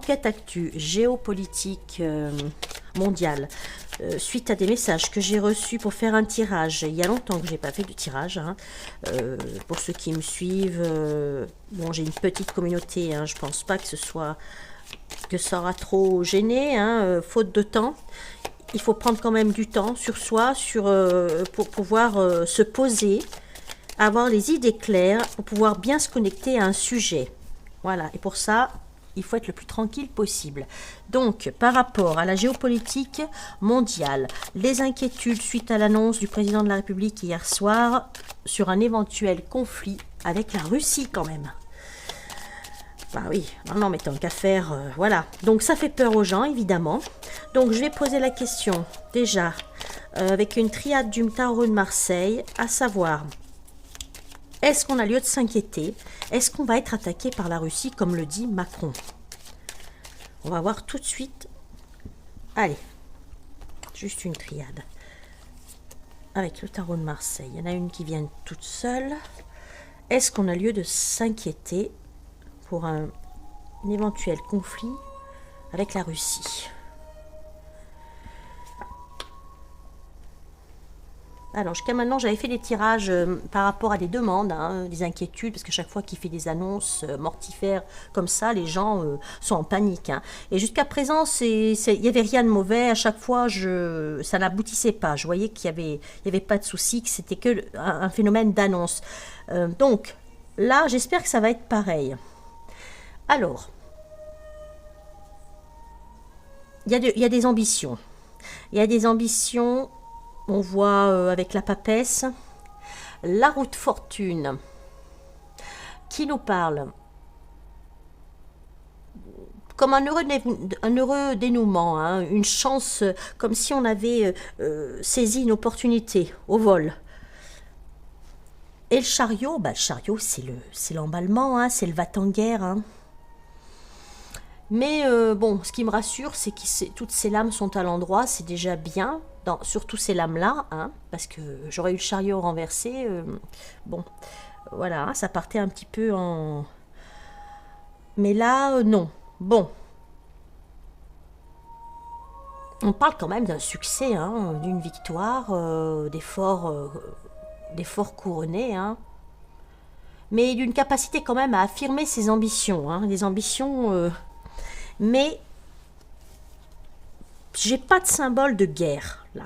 Enquête actu, géopolitique mondiale. Suite à des messages que j'ai reçus pour faire un tirage. Il y a longtemps que je n'ai pas fait de tirage. Hein. Pour ceux qui me suivent, bon, j'ai une petite communauté. Hein, je ne pense pas que ça aura trop gêné, hein, faute de temps. Il faut prendre quand même du temps sur soi, pour pouvoir se poser, avoir les idées claires, pour pouvoir bien se connecter à un sujet. Voilà, et pour ça, il faut être le plus tranquille possible. Donc, par rapport à la géopolitique mondiale, les inquiétudes suite à l'annonce du président de la République hier soir sur un éventuel conflit avec la Russie quand même. Bah oui, non, mais tant qu'à faire, voilà. Donc ça fait peur aux gens, évidemment. Donc je vais poser la question, déjà, avec une triade du tarot de Marseille, à savoir, est-ce qu'on a lieu de s'inquiéter? Est-ce qu'on va être attaqué par la Russie, comme le dit Macron? On va voir tout de suite. Allez, juste une triade. Avec le tarot de Marseille, il y en a une qui vient toute seule. Est-ce qu'on a lieu de s'inquiéter pour un éventuel conflit avec la Russie? Alors, jusqu'à maintenant, j'avais fait des tirages par rapport à des demandes, hein, des inquiétudes, parce que chaque fois qu'il fait des annonces mortifères comme ça, les gens sont en panique. Hein. Et jusqu'à présent, il n'y avait rien de mauvais. À chaque fois, ça n'aboutissait pas. Je voyais qu'il n'y avait pas de souci, que c'était que un phénomène d'annonce. Donc, là, j'espère que ça va être pareil. Alors, il y a des ambitions. Il y a des ambitions... On voit avec la papesse, la roue de fortune qui nous parle comme un heureux dénouement, hein, une chance, comme si on avait saisi une opportunité au vol. Et le chariot, c'est l'emballement, hein, c'est le va-t-en-guerre. Hein. Mais bon, ce qui me rassure, c'est que toutes ces lames sont à l'endroit, c'est déjà bien. Surtout ces lames-là, hein, parce que j'aurais eu le chariot renversé. Bon, voilà, hein, ça partait un petit peu en... Mais là, non. Bon. On parle quand même d'un succès, hein, d'une victoire, d'efforts couronnés, hein, mais d'une capacité quand même à affirmer ses ambitions, hein, des ambitions... mais j'ai pas de symbole de guerre, là.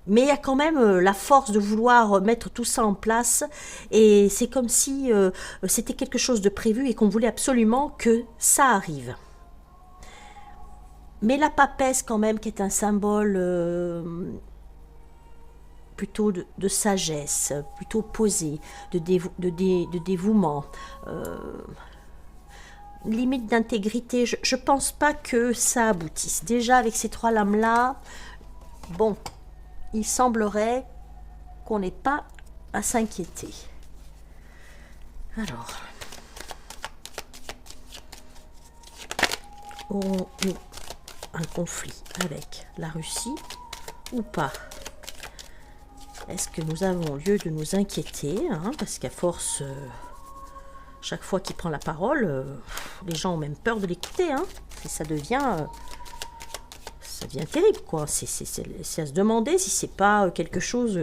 Mais il y a quand même la force de vouloir mettre tout ça en place. Et c'est comme si c'était quelque chose de prévu et qu'on voulait absolument que ça arrive. Mais la papesse, quand même, qui est un symbole plutôt de sagesse, plutôt posé, de dévouement, limite d'intégrité. Je pense pas que ça aboutisse. Déjà, avec ces trois lames-là, bon... il semblerait qu'on n'ait pas à s'inquiéter. Alors, aurons-nous un conflit avec la Russie ou pas? Est-ce que nous avons lieu de nous inquiéter, hein, parce qu'à force, chaque fois qu'il prend la parole, les gens ont même peur de l'écouter, hein, et ça devient terrible, quoi. C'est à se demander si c'est pas quelque chose...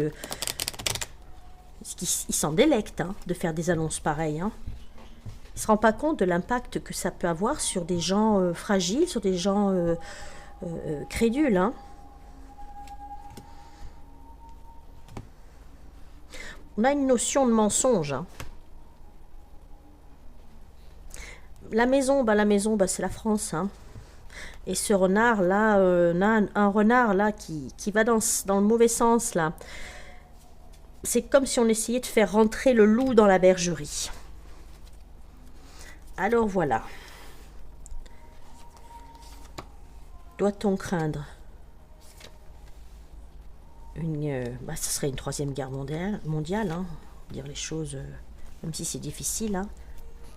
il s'en délecte, hein, de faire des annonces pareilles. Hein. Il se rend pas compte de l'impact que ça peut avoir sur des gens fragiles, sur des gens crédules. Hein. On a une notion de mensonge. Hein. La maison, c'est la France, hein. Et ce renard-là, un renard-là qui va dans le mauvais sens, là. C'est comme si on essayait de faire rentrer le loup dans la bergerie. Alors voilà. Doit-on craindre ce serait une troisième guerre mondiale, hein, dire les choses, même si c'est difficile. Hein.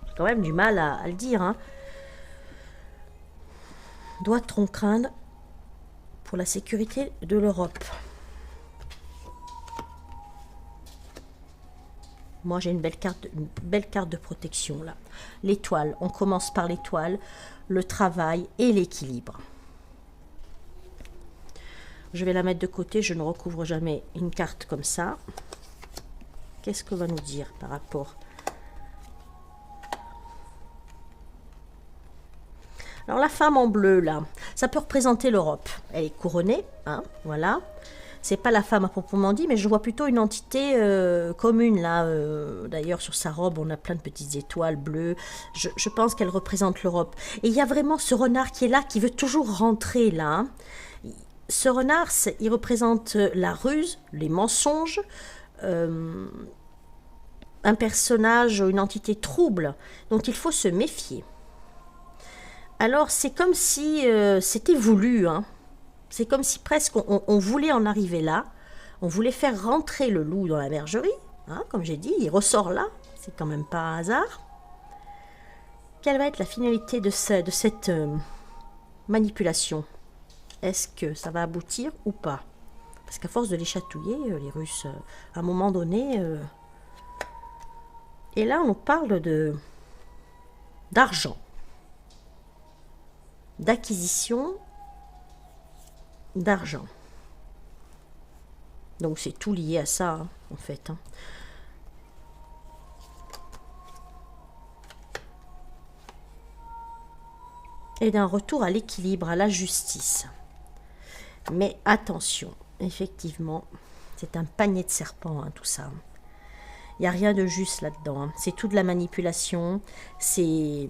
J'ai quand même du mal à le dire, hein. Doit-on craindre pour la sécurité de l'Europe? Moi, j'ai une belle carte de protection, là. L'étoile, on commence par l'étoile, le travail et l'équilibre. Je vais la mettre de côté, je ne recouvre jamais une carte comme ça. Qu'est-ce qu'on va nous dire par rapport? Alors, la femme en bleu, là, ça peut représenter l'Europe. Elle est couronnée, hein, voilà. C'est pas la femme à proprement dit, mais je vois plutôt une entité commune, là. D'ailleurs, sur sa robe, on a plein de petites étoiles bleues. Je pense qu'elle représente l'Europe. Et il y a vraiment ce renard qui est là, qui veut toujours rentrer, là. Hein. Ce renard, il représente la ruse, les mensonges, un personnage, une entité trouble, dont il faut se méfier. Alors, c'est comme si c'était voulu, hein. C'est comme si presque on voulait en arriver là. On voulait faire rentrer le loup dans la bergerie. Hein, comme j'ai dit, il ressort là. C'est quand même pas un hasard. Quelle va être la finalité de cette manipulation? Est-ce que ça va aboutir ou pas? Parce qu'à force de les chatouiller, les Russes, à un moment donné... Et là, on parle d'argent. D'acquisition d'argent. Donc c'est tout lié à ça, hein, en fait. Hein. Et d'un retour à l'équilibre, à la justice. Mais attention, effectivement, c'est un panier de serpents, hein, tout ça. Il n'y a rien de juste là-dedans. Hein. C'est tout de la manipulation, c'est...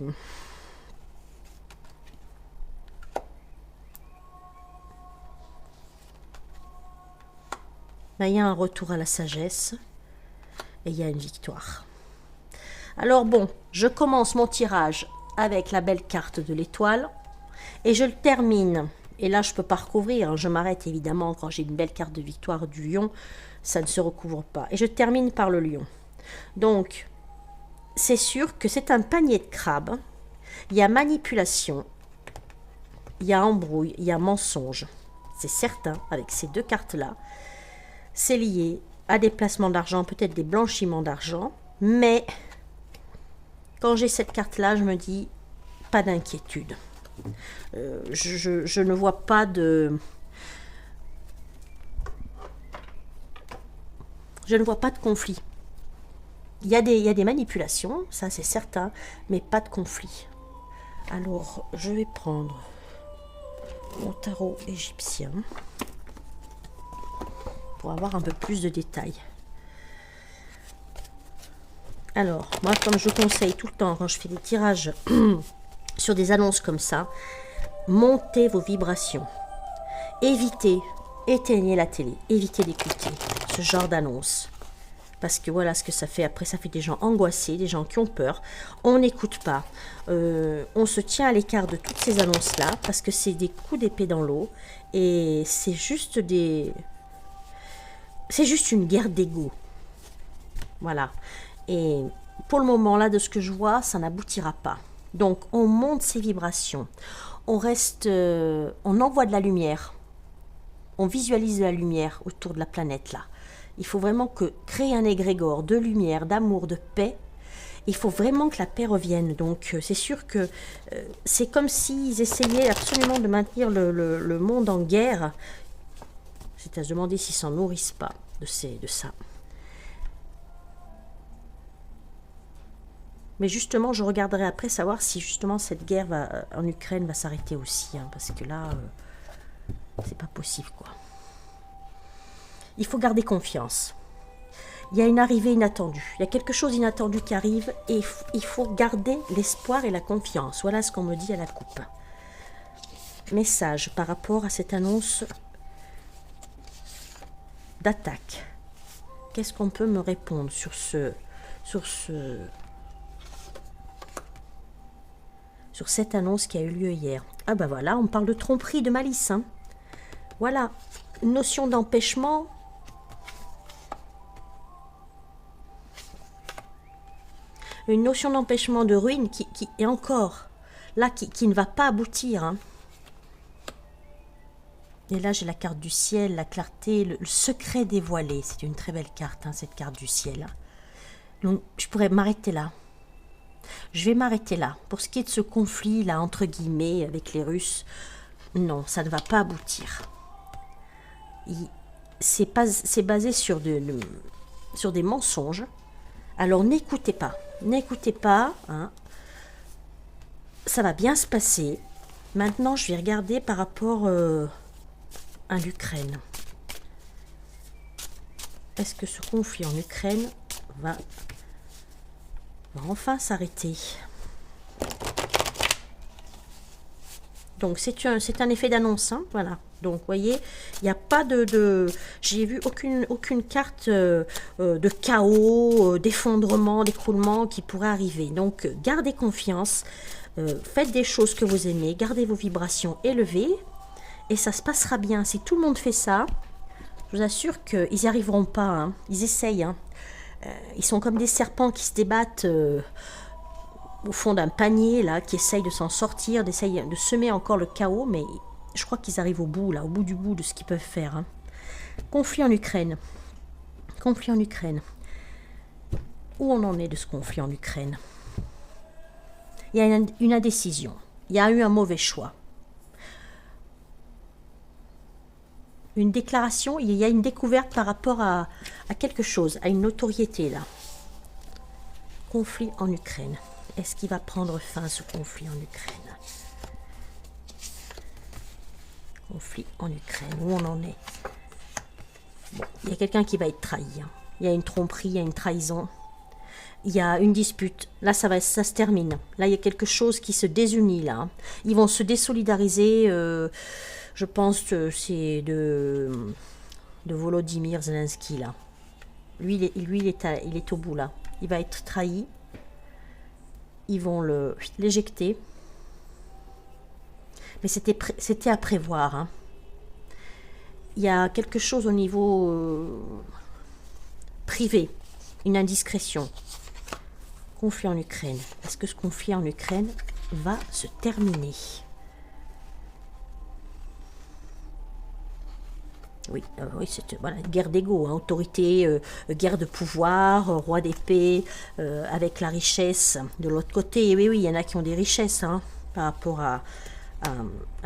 Là, il y a un retour à la sagesse et il y a une victoire. Alors bon, je commence mon tirage avec la belle carte de l'étoile et je le termine. Et là, je ne peux pas recouvrir. Je m'arrête évidemment quand j'ai une belle carte de victoire du lion. Ça ne se recouvre pas. Et je termine par le lion. Donc, c'est sûr que c'est un panier de crabes. Il y a manipulation, il y a embrouille, il y a mensonge. C'est certain, avec ces deux cartes-là. C'est lié à des placements d'argent, peut-être des blanchiments d'argent. Mais, quand j'ai cette carte-là, je me dis, pas d'inquiétude. Je ne vois pas de... Je ne vois pas de conflit. Il y a des manipulations, ça c'est certain, mais pas de conflit. Alors, je vais prendre mon tarot égyptien pour avoir un peu plus de détails. Alors, moi, comme je conseille tout le temps quand je fais des tirages sur des annonces comme ça, montez vos vibrations. Évitez, éteignez la télé, évitez d'écouter ce genre d'annonce. Parce que voilà ce que ça fait. Après, ça fait des gens angoissés, des gens qui ont peur. On n'écoute pas. On se tient à l'écart de toutes ces annonces-là parce que c'est des coups d'épée dans l'eau. Et c'est juste des... C'est juste une guerre d'ego. Voilà. Et pour le moment, là, de ce que je vois, ça n'aboutira pas. Donc, on monte ses vibrations. On reste... on envoie de la lumière. On visualise de la lumière autour de la planète, là. Il faut vraiment créer un égrégore de lumière, d'amour, de paix. Il faut vraiment que la paix revienne. Donc, c'est sûr que c'est comme s'ils essayaient absolument de maintenir le monde en guerre. C'est à se demander s'ils s'en nourrissent pas de ça. Mais justement, je regarderai après savoir si justement cette guerre en Ukraine va s'arrêter aussi. Hein, parce que là, c'est pas possible, quoi. Il faut garder confiance. Il y a une arrivée inattendue. Il y a quelque chose d'inattendu qui arrive et il faut garder l'espoir et la confiance. Voilà ce qu'on me dit à la coupe. Message par rapport à cette annonce d'attaque. Qu'est-ce qu'on peut me répondre sur cette annonce qui a eu lieu hier? Ah ben voilà, on parle de tromperie, de malice. Hein. Voilà, une notion d'empêchement. Une notion d'empêchement, de ruine qui est encore là, qui ne va pas aboutir. Hein. Et là, j'ai la carte du ciel, la clarté, le secret dévoilé. C'est une très belle carte, hein, cette carte du ciel. Donc, je pourrais m'arrêter là. Je vais m'arrêter là. Pour ce qui est de ce conflit, là, entre guillemets, avec les Russes, non, ça ne va pas aboutir. C'est basé sur des mensonges. Alors, n'écoutez pas. N'écoutez pas. Hein. Ça va bien se passer. Maintenant, je vais regarder par rapport à l'Ukraine. Est-ce que ce conflit en Ukraine va enfin s'arrêter? Donc c'est un effet d'annonce, hein, voilà. Donc vous voyez, il n'y a pas j'ai vu aucune carte de chaos, d'effondrement, d'écroulement qui pourrait arriver. Donc gardez confiance, faites des choses que vous aimez, gardez vos vibrations élevées et ça se passera bien. Si tout le monde fait ça, je vous assure qu'ils n'y arriveront pas, hein. Ils essayent, hein. Ils sont comme des serpents qui se débattent au fond d'un panier, là, qui essayent de s'en sortir, d'essayer de semer encore le chaos, mais je crois qu'ils arrivent au bout, là, au bout du bout de ce qu'ils peuvent faire. Hein. Conflit en Ukraine. Conflit en Ukraine. Où on en est de ce conflit en Ukraine? Il y a une indécision. Il y a eu un mauvais choix. Une déclaration, il y a une découverte par rapport à quelque chose, à une notoriété, là. Conflit en Ukraine. Est-ce qu'il va prendre fin, ce conflit en Ukraine? Conflit en Ukraine, où on en est? Bon, il y a quelqu'un qui va être trahi. Hein. Il y a une tromperie, il y a une trahison. Il y a une dispute. Là, ça se termine. Là, il y a quelque chose qui se désunit, là. Ils vont se désolidariser. Je pense que c'est de Volodymyr Zelensky, là. Lui, il est au bout, là. Il va être trahi. Ils vont l'éjecter. Mais c'était à prévoir. Hein. Il y a quelque chose au niveau privé. Une indiscrétion. Conflit en Ukraine. Est-ce que ce conflit en Ukraine va se terminer? Oui, c'est voilà, guerre d'ego, hein, autorité, guerre de pouvoir, roi d'épée, avec la richesse de l'autre côté. Et oui, il y en a qui ont des richesses hein, par rapport à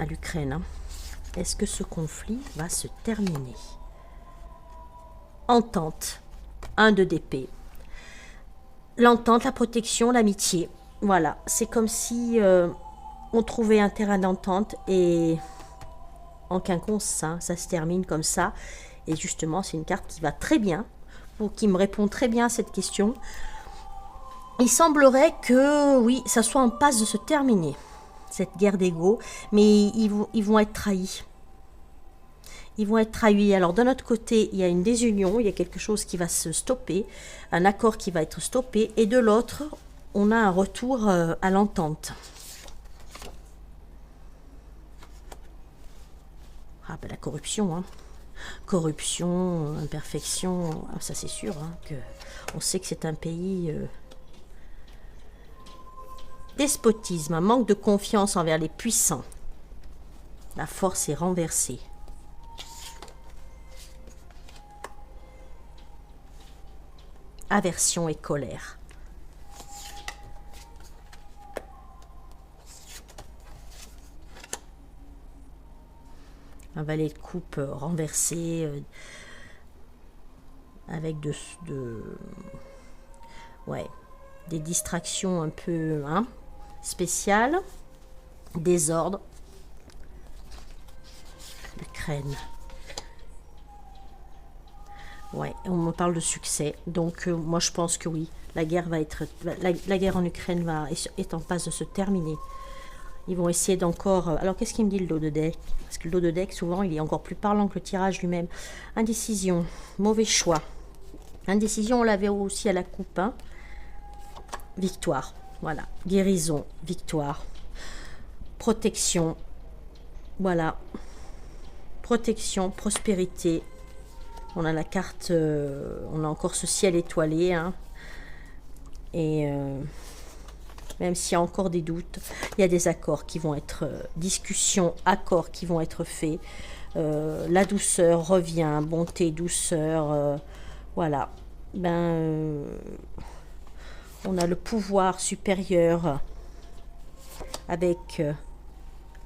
l'Ukraine. Hein. Est-ce que ce conflit va se terminer? Entente, 1 d'épée. L'entente, la protection, l'amitié. Voilà, c'est comme si on trouvait un terrain d'entente et... en quinconce, hein, ça se termine comme ça. Et justement, c'est une carte qui va très bien, qui me répond très bien à cette question. Il semblerait que, oui, ça soit en passe de se terminer, cette guerre d'ego, mais ils vont être trahis. Ils vont être trahis. Alors, d'un autre côté, il y a une désunion, il y a quelque chose qui va se stopper, un accord qui va être stoppé, et de l'autre, on a un retour à l'entente. Ah ben la corruption, hein. Corruption, imperfection, ça c'est sûr, hein, on sait que c'est un pays... Despotisme, un manque de confiance envers les puissants. La force est renversée. Aversion et colère. Un valet de coupe renversé avec des distractions un peu spéciales, désordre. L'Ukraine. Ouais, on me parle de succès. Donc moi je pense que oui, la guerre va être la guerre en Ukraine est en passe de se terminer. Ils vont essayer d'encore... Alors, qu'est-ce qu'il me dit le dos de deck? Parce que le dos de deck, souvent, il est encore plus parlant que le tirage lui-même. Indécision. Mauvais choix. Indécision, on l'avait aussi à la coupe. Hein. Victoire. Voilà. Guérison. Victoire. Protection. Voilà. Protection. Prospérité. On a la carte... on a encore ce ciel étoilé. Hein. Et... même s'il y a encore des doutes, il y a des accords qui vont être, discussions, accords qui vont être faits. La douceur revient, bonté, douceur, voilà. On a le pouvoir supérieur avec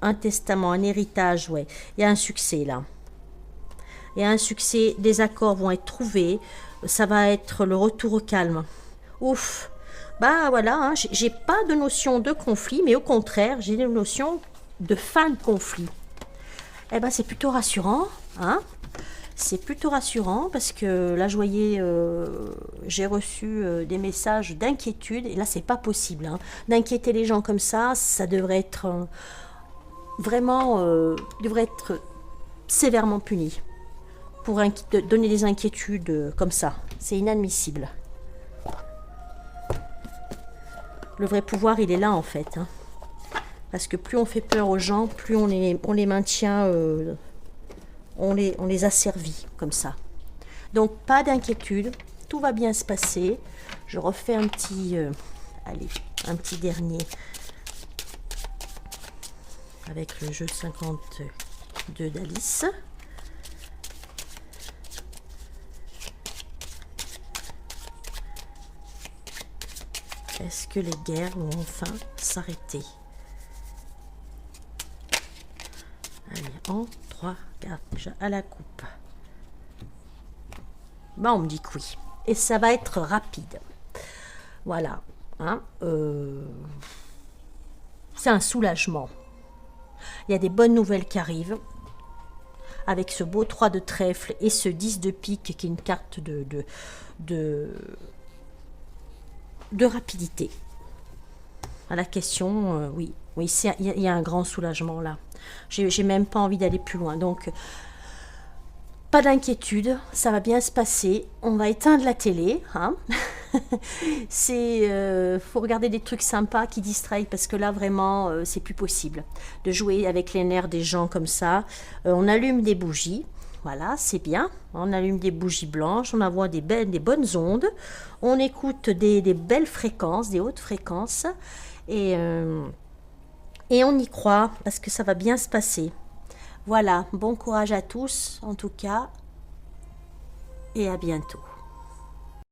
un testament, un héritage, ouais. Il y a un succès là. Il y a un succès, des accords vont être trouvés. Ça va être le retour au calme. Ouf. Bah voilà, hein, j'ai pas de notion de conflit, mais au contraire, j'ai une notion de fin de conflit. Eh ben c'est plutôt rassurant, hein. C'est plutôt rassurant parce que là, je voyais, j'ai reçu des messages d'inquiétude et là, c'est pas possible, hein. D'inquiéter les gens comme ça devrait être vraiment, devrait être sévèrement puni pour donner des inquiétudes comme ça. C'est inadmissible. Le vrai pouvoir, il est là en fait, hein. Parce que plus on fait peur aux gens, plus on les maintient, on les asservit comme ça. Donc pas d'inquiétude, tout va bien se passer. Je refais un petit, allez, un petit dernier avec le jeu 52 d'Alice. Est-ce que les guerres vont enfin s'arrêter? Allez, en 3, 4, déjà à la coupe. Bah, on me dit que oui. Et ça va être rapide. Voilà. Hein, c'est un soulagement. Il y a des bonnes nouvelles qui arrivent. Avec ce beau 3 de trèfle et ce 10 de pique qui est une carte de rapidité. À la question, oui, il y a un grand soulagement là. J'ai même pas envie d'aller plus loin. Donc, pas d'inquiétude, ça va bien se passer. On va éteindre la télé, hein. Faut regarder des trucs sympas qui distraient parce que là vraiment, c'est plus possible de jouer avec les nerfs des gens comme ça. On allume des bougies. Voilà, c'est bien. On allume des bougies blanches, on envoie des bonnes ondes, on écoute des belles fréquences, des hautes fréquences, et on y croit parce que ça va bien se passer. Voilà, bon courage à tous en tout cas, et à bientôt.